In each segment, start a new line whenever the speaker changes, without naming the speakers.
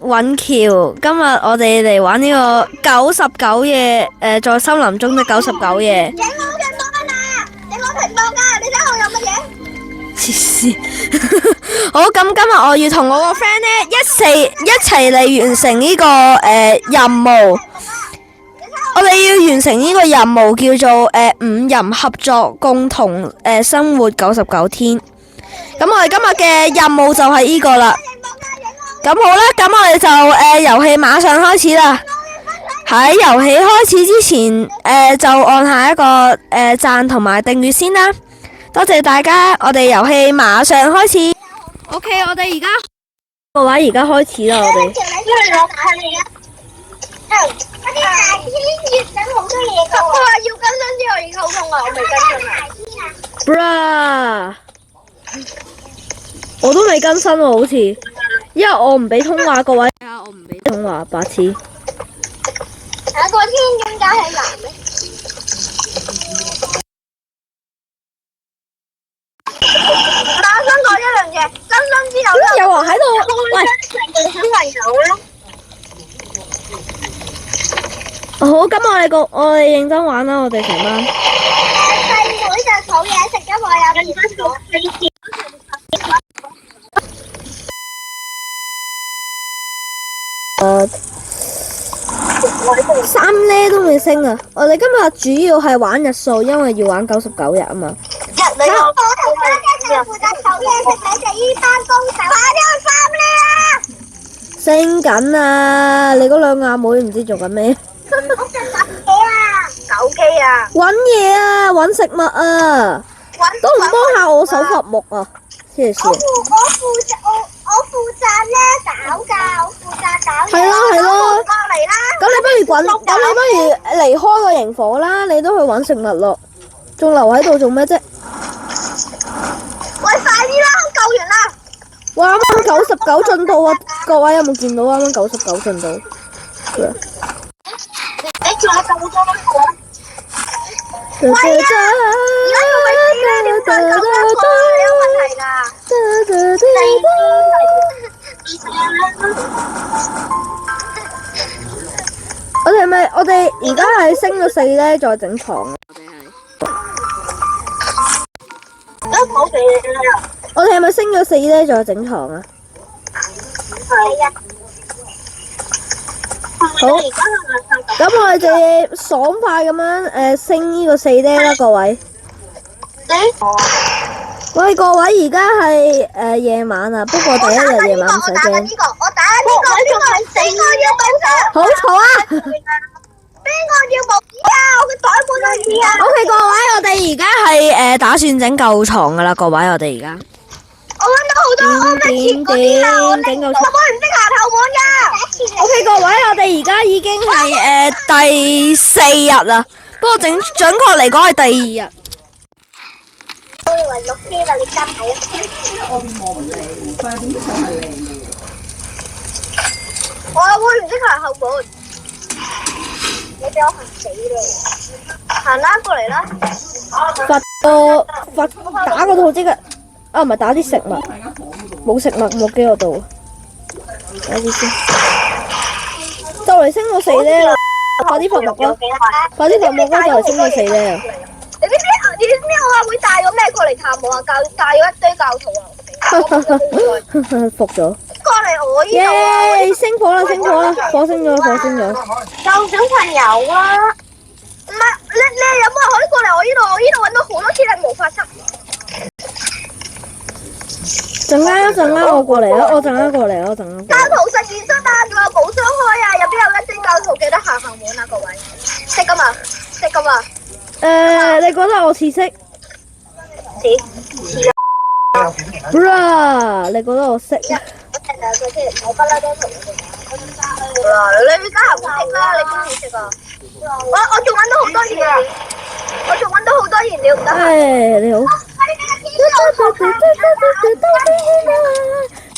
搵橋。今日我哋嚟玩呢個99夜，在森林中的99夜。
整我屏幕啊！整我屏幕啊！你睇我有乜嘢？
黐線！好，咁今日我要同我個 friend 咧一齊嚟完成呢個任務。我哋要完成呢個任務叫做5人合作共同生活99天。咁我哋今日嘅任務就係呢個啦。咁好啦，咁我哋就遊戲馬上開始啦。喺遊戲開始之前，就按下一個讚同埋訂閱先啦。多謝大家，我哋遊戲馬上開始。OK， 我哋而家個位而家開始啦，我哋。
我啲大天月緊好多嘢㗎。我話要更新之後已經好痛啊，我未更新啊。
我都未更新喎，好似，因為我唔俾通話，各位。我唔俾通話，白痴。
個天更加係藍咩？但我想講一樣嘢，更新之後咧，
有人喺度，喂，
小朋友咯。
好，咁我哋認真玩啦，我哋成班。
細妹就儲嘢食，因為有而家做
3呢都未升啊！我哋今日主要係玩日數，因為要玩99日啊嘛。
我同家姐就負責儲嘢食，你哋依班高手快啲去3呢啦！
升緊啊！你嗰兩個阿妹唔知做緊咩？
屋企手機啊！
搵嘢啊！搵食物啊！都唔幫下我手伐木啊！黐線！
我負責咧搞㗎，我負責搞嘢。
係咯。
過嚟啦！
咁你不如離開個營火啦！你都去搵食物咯，仲留喺度做咩啫？
喂，快啲啦！救完啦！
哇！啱啱99進度啊！各位有冇見到啱啱99進度？
你叫我救多個。喂啊！而家要咪死咧？點解救多個？你有問題㗎？
我哋而家係升咗4咧，再整床。我哋係咪升咗4咧，再整床啊？
係啊。
好，咁我哋就要爽快咁樣升呢個4咧啦，各位。喂，各位而家係夜晚啊，不過第一日夜晚唔使驚。
我打緊呢個，邊個要補償？
好嘈啊！
邊個要補啊？我嘅袋滿咗紙啊
！OK， 各位，我哋而家係打算整夠床噶啦，各位，我哋而家。
我揾到好多安乜錢嗰啲啦，我冇唔識下頭碗㗎。
OK， 各位，我哋而家已經係第4日啦，不過準確嚟講係第2日。
我以為6天啦，你跟睇啊！我會唔識行後門，你俾我行死你！行啦，過嚟啦！
罰打個套即刻，唔係打啲食物，冇食物冇機我度，打啲先。就嚟升到4咧啦，快啲罰木啦！快啲罰木啦！就嚟升到4咧啦！
你知唔知我阿妹帶咗咩過嚟探我啊？帶咗一堆教徒啊！
服咗。
過嚟我呢度
耶！升火啦！火升咗！
救小朋友啦！唔係你有冇人可以過嚟我呢度？我呢度揾到好多天力無法執。
陣間我過嚟啦！我陣間過嚟。
教徒實驗室啊，仲有冇雙開啊？入邊有一堆教徒，記得行後門啊，各位。識㗎嘛？
你覺得我似識？
似。
你覺得我識？
我不嬲都同你哋講。你家下唔識啦，你邊度識啊？我仲揾到好多燃料，唔得。
你好。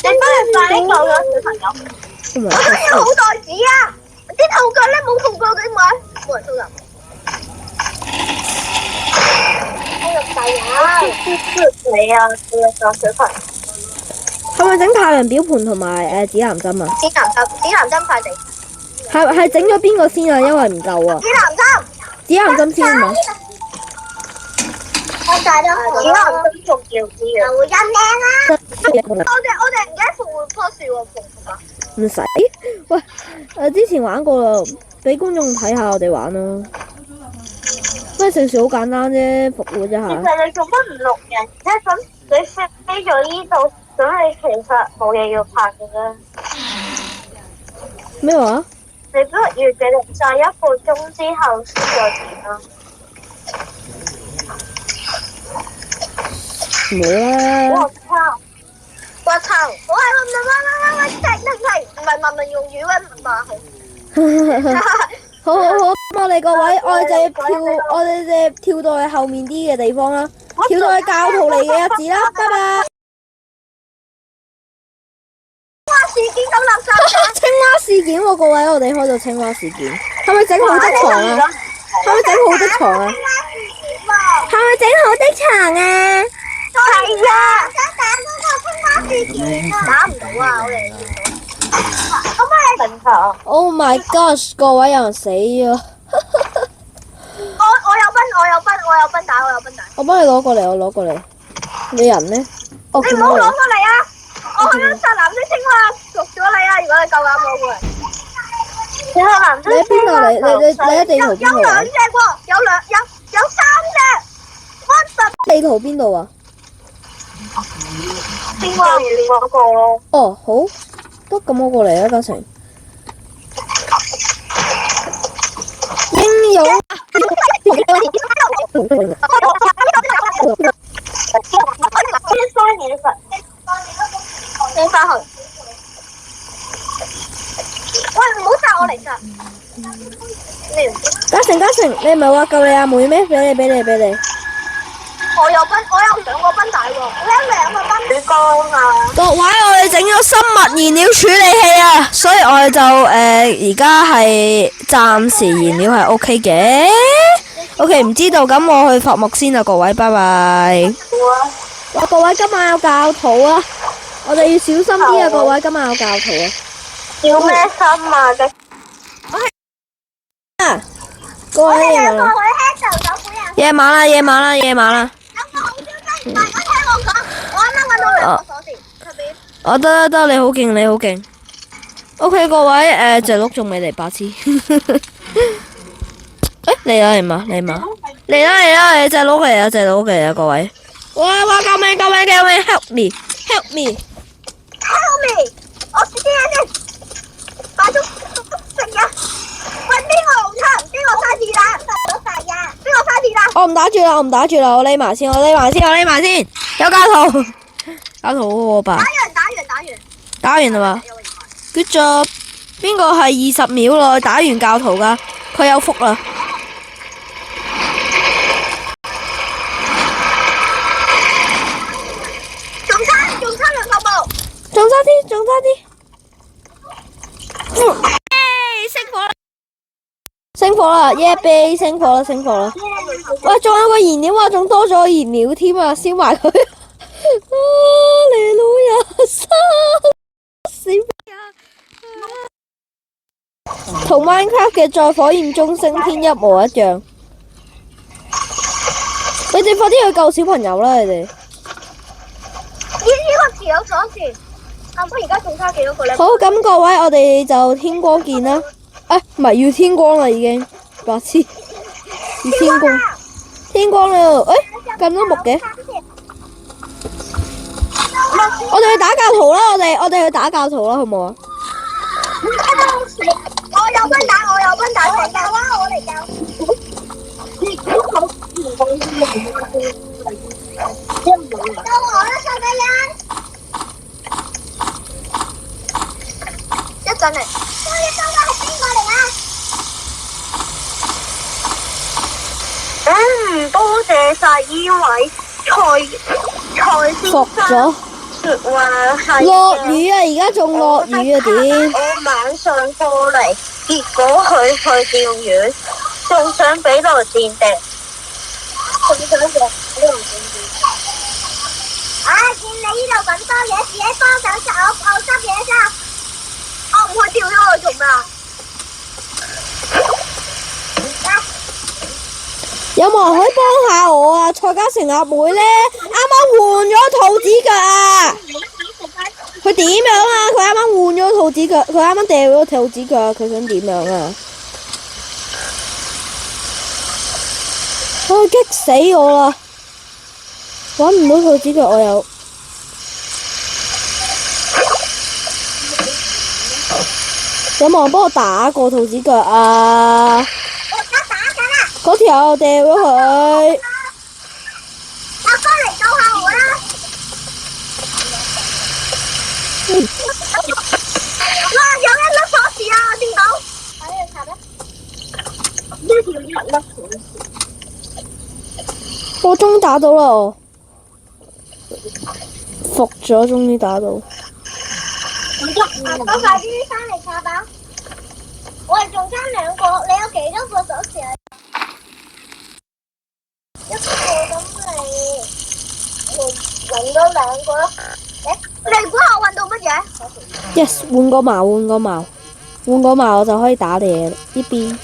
你翻嚟快啲救咗小朋友。我想要好袋紙啊！啲套腳咧冇套腳點買？冇人收入。收入大人。你啊，小朋友。
係咪整太陽表盤同埋指南針啊？
指南針快啲。
係整咗邊個先啊？因為唔夠啊。指南針先啊嘛。
我帶咗指南針仲要啲啊！會陰靚啦。我哋唔記得復活棵樹喎，復活啊！
唔使。喂，之前玩過啦，俾觀眾睇下我哋玩啦。不過成事好簡單啫，復活一下。
其實你做乜唔錄人啫？咁你飛咗呢度，咁你其實冇嘢要拍嘅啫。
咩話？
你不如俾你在1個鐘之後先再剪啦。
唔會啦。
我操！我係唔係用語溫嘛？
好，咁我哋各位，我哋就跳到去後面啲嘅地方啦，跳到去教徒嚟嘅日子啦，拜拜。
事件咁垃圾。
青蛙事件喎，各位，我哋開到青蛙事件，係咪整好的床啊？係咪整好的床啊？係咪整好的床啊？
係啊！想打嗰個青蛙事件啊！打唔到啊！我哋見到。咁你等下。
Oh my gosh！ 各位有人死啊！
我有奔打。
我幫你攞過嚟，我攞過嚟。你人呢？哦，
你唔好攞過嚟啊！我去咗殺藍色青蛙，捉咗你啊！如果你夠膽攞過嚟。你去藍色青蛙。
你喺邊度嚟？你喺地圖邊度嚟？
有2隻喎，有3隻。
地圖邊度啊？
青蛙嗰個咯。
哦，好，得咁我過嚟啊，嘉誠。英勇。
你翻去。喂，唔好殺我嚟殺。
嘉誠，你唔係話救你阿妹咩？俾你。
我有2個繃帶喎，我有2個繃帶光啊！
各位，我哋整咗生物燃料處理器啊，所以我哋就而家係暫時燃料係 OK 嘅。OK， 唔知道咁我去伐木先啦，各位，拜拜。哇，各位今晚有教徒啊，我哋要小心啲啊，各位今晚有教徒啊。
要咩心啊？
各位夜晚啦。
有個好 handle 有好消息，大家聽我講，我啱啱揾到2個鎖匙，入邊。
哦，得，你好勁。OK， 各位，隻鹿仲未嚟白痴。嚟嘛，嚟啦，隻鹿嚟啊，各位。哇，救命 ，help me！
我知先，快啲食啊！喂，邊個紅餐？邊個嘥子彈？邊個嘥子彈？
我唔打住啦，我匿埋先，有教徒好好吧？打完啦嘛？Good job！ 邊個係20秒內打完教徒噶？佢有福啦！
仲差2頭部。
仲差啲！升火啦！耶啤升火啦！喂，仲有個燃料啊，仲多咗燃料添啊，燒埋佢！啊，你老人生死同 Minecraft 嘅在火焰中升天一模一樣。你哋快啲去救小朋友啦！你哋。
呢個匙有鎖匙。阿媽而家仲差幾多個咧？
好，咁各位，我哋就天光見啦。唔係要天光啦，已經白痴，要天光啦。咁多木嘅，我哋去打教徒啦，我哋去打教徒啦，好唔好啊？
我有繃帶，我教啦，我嚟教。到我啦，細仔人。一陣嚟。係邊個嚟啊？多謝晒呢位蔡先
服咗。
生說話係。
落雨啊！而家仲落雨啊！點？
我晚上過嚟，結果佢去釣魚，仲想俾來電敵。仲想俾來電敵。見你呢度咁多嘢，自己幫手執，我執嘢先。我唔去掉咗佢做咩啊？
有冇人可以幫下我啊？蔡嘉誠阿妹咧，啱啱換咗兔子腳啊！佢點樣啊？佢啱啱換咗兔子腳，佢啱啱掉咗兔子腳，佢想點樣啊？唉，激死我啦！搵唔到兔子腳，我有。有冇人幫我打過兔子腳啊？
我而家打緊啦！
嗰條我掉咗佢。
阿哥嚟救下我啦！哇！有一粒鎖匙啊！我見到。睇你查咩？呢條一粒鎖匙。
我終於打到啦！我服咗，終於打到。
阿哥快啲翻嚟查吧！我哋仲差2個，你有幾多個鎖匙啊？一個咁你揾多2個咯。你估下我揾到乜嘢
Yes， 換個矛，我就可以打你呢邊。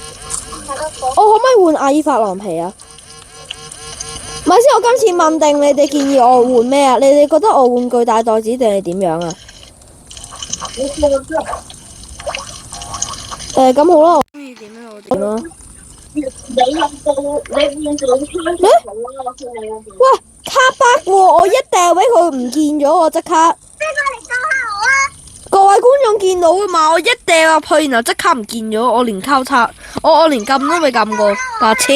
我可唔可以換阿爾法狼皮啊？咪先，我今次問定你哋建議我換咩啊？你哋覺得我換巨大袋子定係點樣啊？咁好啦，我中意點樣我點啦。喂，卡巴喎！我一掉俾佢唔見咗，我即刻。
邊個嚟救下我啊？
各位觀眾見到噶嘛？我一掉入去，然後即刻唔見咗，我連交叉，我連撳都未撳過，白痴。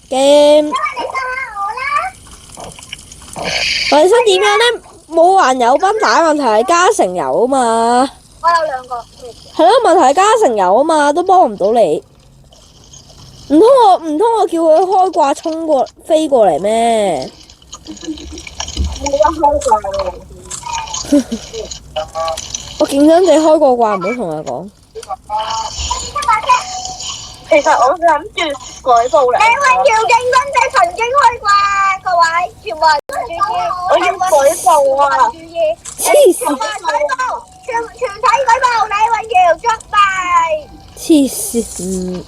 game，我哋想點樣呢？冇還有奔打，問題係加成油啊嘛。
我有2個。
係咯，問題係加成油啊嘛，都幫唔到你。唔通我叫佢開掛衝過飛過嚟咩？
冇得開掛喎。
我勁想地開過掛，唔好同佢講。
其實我諗住舉報你。李雲耀競爭者曾經開掛，各位全部人注意。我要舉報啊！注意。
黐線！
全體舉報李雲耀作弊。
黐線！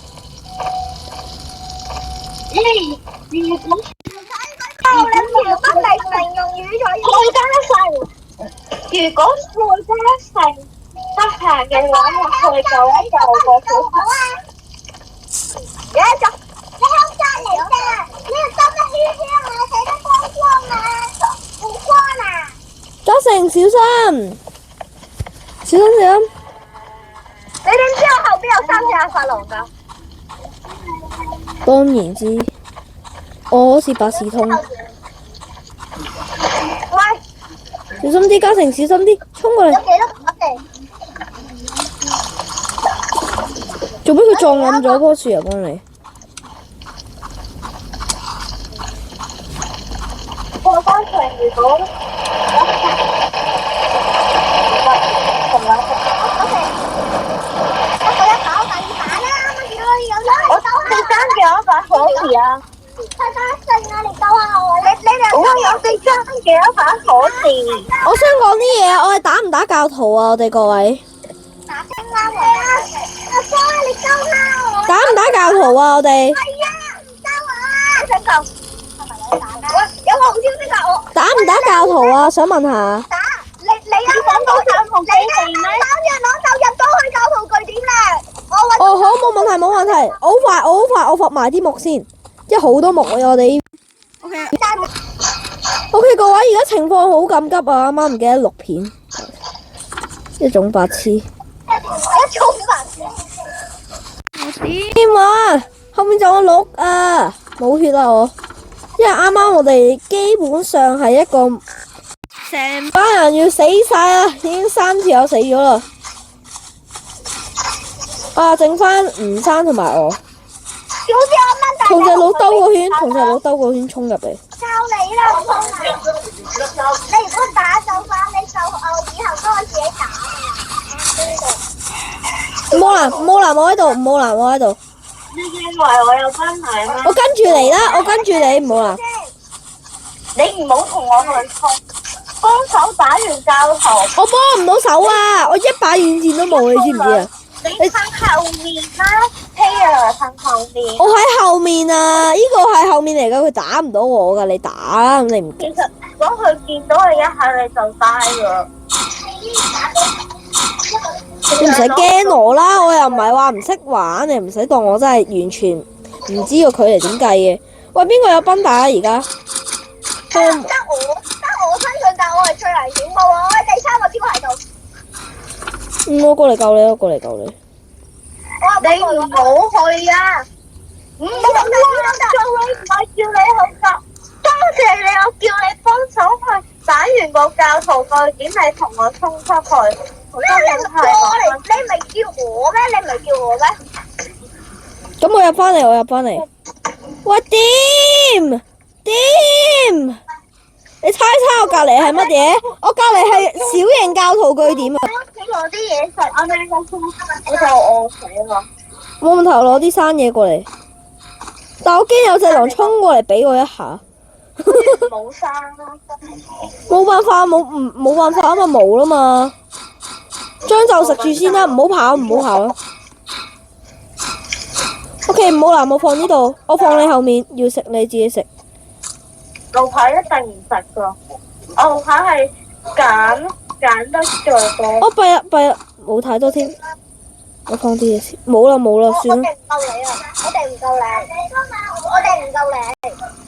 全體舉報李雲耀不利形容語在再加成。如果再加成得閒嘅話，我去救一救個小朋友。你喺隔離嘅，你要兜一圈圈啊，睇得光光啊，唔光啊！
嘉誠小心，小心！
你點知我後邊有3隻阿法狼㗎？
當然知，我好似百事通。
喂，
小心啲，嘉誠小心啲，衝過嚟！
有幾多我哋？
做咩佢撞冧咗棵樹啊？幫你。
我剛才如果我哋爭咗一把鎖匙啊！蔡嘉誠啊，你救下我！你我哋爭幾多把鎖匙？
我想講啲嘢，我哋打唔打教徒啊？我哋各位。
打兵啦！阿哥，你救下我！
打唔打教徒啊？我哋。
係啊，唔救我啊！想救。有個好消息㗎，我
打唔打教徒啊？想問下。
打你啊！講到教徒基地咩？3日我就入到去教徒據點啦！
哦，好，冇問題，冇問題。我好快，我掘埋啲木先，即係好多木啊！我哋。OK， 各位，而家情況好緊急啊！啱啱唔記得錄片，一種白痴。
一種白痴。
點啊？後面仲有鹿啊！冇血啊我，因為啱啱我哋基本上係一個成班人要死晒啦，已經3條友死咗啦。啊，剩翻吳生同埋我。同隻佬兜個圈，衝入嚟。
教你啦，你如果打就翻，你就以後都可以自己打㗎嘛。
我喺度，我喺度。
你認為我有關係咩？
我跟住嚟啦，我跟住你，唔好啦。
你唔好同我去衝，幫手打完教堂。
我幫唔到手啊！我一把軟劍都冇，你知唔知啊？
你撐後面啦，Taylor撐後面。
我喺後面啊！呢個係後面嚟噶，佢打唔到我噶，你打你唔。
其實如果佢見到你一下，你就低啦。
你唔使驚我啦，我又唔係話唔識玩，你唔使當我真係完全唔知個距離點計嘅。喂，邊個有繃帶啊？而家
得我身上，但係我係最危險嘅喎，我喺第三個招牌度。
我過嚟救你，我過嚟救你。
你唔好去啊！唔好做你唔係叫你去救，多謝你，我叫你幫手去打完個教徒據點，你同我衝出去。咩？你咪叫我咩？你咪叫我咩？
咁我入翻嚟，我入翻嚟。喂，掂？你猜我隔離係乜嘢？我隔離係小型教徒據點啊！
俾我啲嘢食，我咩都衝，我就餓死啦。
冇問題，攞啲生嘢過嚟。但我驚有隻狼衝過嚟俾我一下。
冇生啦。
冇辦法，冇辦法啊嘛，冇啦嘛。將就食住先啦，唔好跑，唔好跑啦。OK， 唔好啦，我放呢度，我放你後面，要食你自己食。
路牌一定唔食噶，我路牌係揀得最多。
我弊啦，冇太多添。我放啲嘢先，冇啦，算啦。
我哋唔夠你，我哋唔夠你。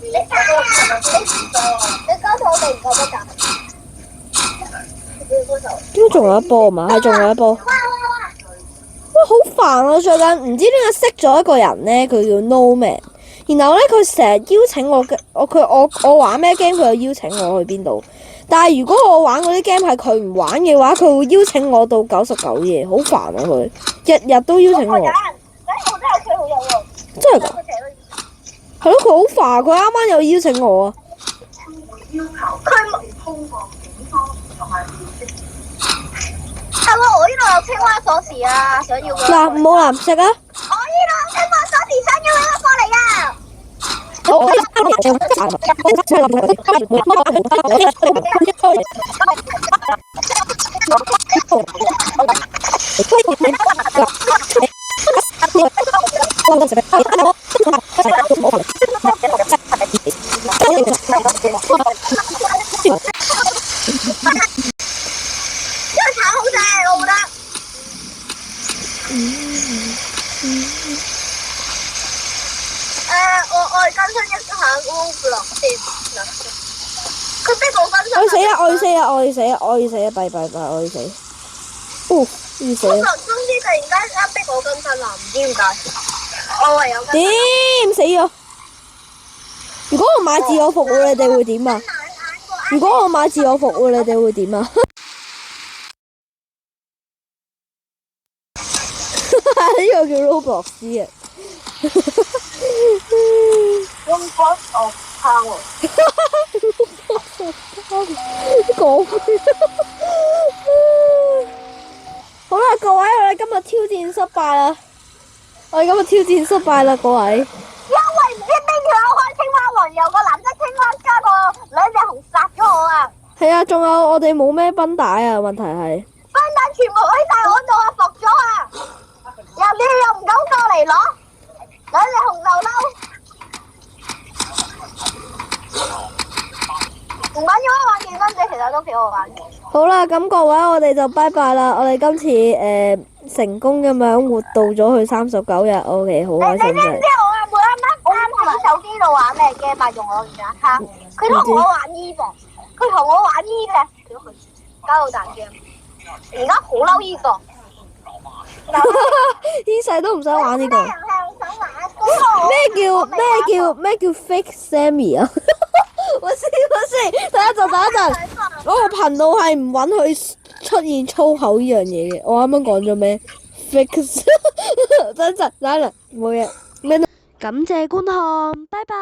你搞到我哋唔夠得㗎。
點解仲有一波嘛？係仲有一波。哇，好煩啊！最近唔知點解識咗一個人咧，佢叫 No Man。然後咧，佢成日邀請我玩咩 game，佢又邀請我去邊度。但係如果我玩嗰啲 game 係佢唔玩嘅話，佢會邀請我到99夜，好煩啊！佢日日都邀請我。
我真係屋企好有喎。
真係㗎？係咯，佢好煩，佢啱啱又邀請我啊。
佢通過警方同埋係喎，我呢度有青蛙鎖匙啊，想要㗎。
嗱，唔好啦，食啊！
我呢度有青蛙鎖匙，想要你攞過嚟啊！呢個橙好正，我覺得。我係更新一下 Google 先。佢逼我更新。
我要死啊！拜，我要死。哦，要死啊！
總之突然間一逼我更新啦，唔知點解。我唯有更新。
點死咗？如果我買自我服務，你哋會點啊？如果我買自我服務，你哋會點啊？呢個叫 Roblox 啊
Roblox of Power。
講好啦，各位，我哋今日挑戰失敗啦！各位。
因為唔知邊條友開青蛙王，有個藍色青蛙加個兩隻熊殺咗我啊！
係啊，仲有我哋冇咩繃帶啊，問題係。
繃帶全部喺晒我度啊，服咗啊！你又唔敢過嚟攞兩隻紅豆褸，唔緊要啊！玩健身者其實都幾好玩嘅。
好啦，咁各位，我哋就拜拜啦！我哋今次成功咁樣活到咗去39日，OK， 好開心真係。
你知唔知我阿妹啱喺手機度玩咩 game 啊？用我電話卡，佢同我玩 Eve，佢同我玩 Eve，交到大 game，而家好嬲 Eve。
呢世都唔想玩呢個。咩叫 fake Sammy 啊？我先，等一陣，我個頻道係唔允許出現粗口呢樣嘢嘅。我啱啱講咗咩 ？fake， 等一陣，冇嘢。感謝觀看，拜拜。